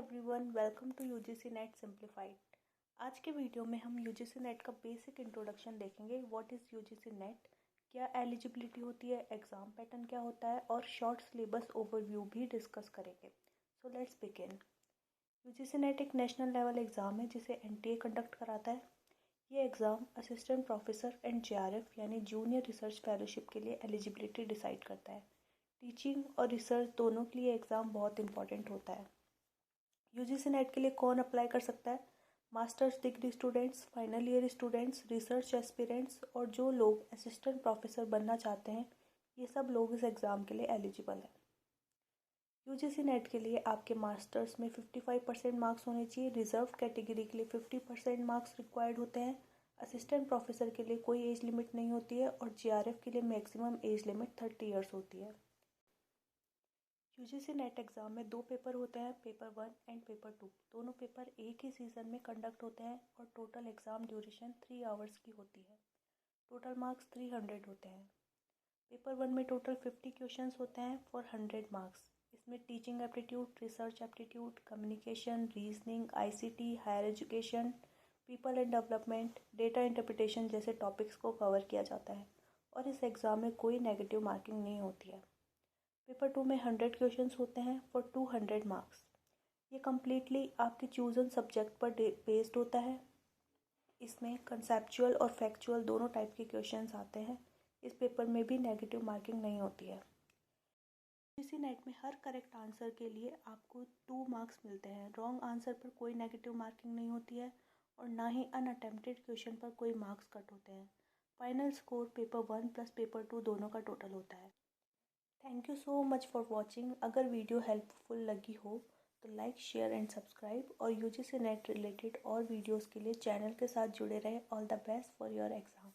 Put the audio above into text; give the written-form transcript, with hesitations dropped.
Everyone, welcome to UGC NET simplified. आज के video में हम यूजीसी नेट का बेसिक इंट्रोडक्शन देखेंगे। व्हाट इज़ यूजीसी नेट, क्या एलिजिबिलिटी होती है, एग्ज़ाम पैटर्न क्या होता है और शॉर्ट सिलेबस ओवरव्यू भी डिस्कस करेंगे। So let's begin. UGC NET एक नेशनल लेवल एग्ज़ाम है जिसे एनटीए कंडक्ट कराता है। ये exam assistant professor and JRF यानी जूनियर रिसर्च फेलोशिप के लिए एलिजिबिलिटी डिसाइड करता है। टीचिंग और रिसर्च दोनों के लिए एग्ज़ाम बहुत इंपॉर्टेंट होता है। यूजीसी नेट के लिए कौन अप्लाई कर सकता है? Masters degree students, final year students, research aspirants और जो लोग असिस्टेंट प्रोफेसर बनना चाहते हैं, ये सब लोग इस एग्ज़ाम के लिए एलिजिबल हैं। यूजीसी नेट के लिए आपके मास्टर्स में 55% मार्क्स होने चाहिए। रिजर्व कैटेगरी के लिए 50% मार्क्स रिक्वायर्ड होते हैं। असिस्टेंट प्रोफेसर के लिए कोई एज लिमिट नहीं होती है और जेआरएफ के लिए मैक्सिमम एज लिमिट 30 ईयर्स होती है। यूजीसी नेट एग्ज़ाम में 2 पेपर होते हैं, पेपर 1 एंड पेपर 2। दोनों पेपर एक ही सीज़न में कंडक्ट होते हैं और टोटल एग्ज़ाम ड्यूरेशन 3 आवर्स की होती है। टोटल मार्क्स 300 होते हैं। पेपर 1 में टोटल 50 क्वेश्चंस होते हैं फॉर 100 मार्क्स। इसमें teaching aptitude, research aptitude, communication, reasoning, ICT, higher education, people and development, data interpretation जैसे टॉपिक्स को कवर किया जाता है और इस एग्ज़ाम में कोई नेगेटिव मार्किंग नहीं होती है। पेपर 2 में 100 क्वेश्चंस होते हैं फॉर 200 मार्क्स। ये कम्प्लीटली आपके चूज़न सब्जेक्ट पर बेस्ड होता है। इसमें कंसेप्चुअल और फैक्चुअल दोनों टाइप के क्वेश्चंस आते हैं। इस पेपर में भी नेगेटिव मार्किंग नहीं होती है। यूजीसी नेट में हर करेक्ट आंसर के लिए आपको 2 मार्क्स मिलते हैं। रॉन्ग आंसर पर कोई नेगेटिव मार्किंग नहीं होती है और ना ही अनअटेम्प्टेड क्वेश्चन पर कोई मार्क्स कट होते हैं। Final score paper 1 plus paper 2 दोनों का टोटल होता है। Thank you so much for watching. अगर वीडियो हेल्पफुल लगी हो तो लाइक, शेयर एंड सब्सक्राइब और यूजीसी नेट रिलेटेड और वीडियोस के लिए चैनल के साथ जुड़े रहें। All the best for your exam.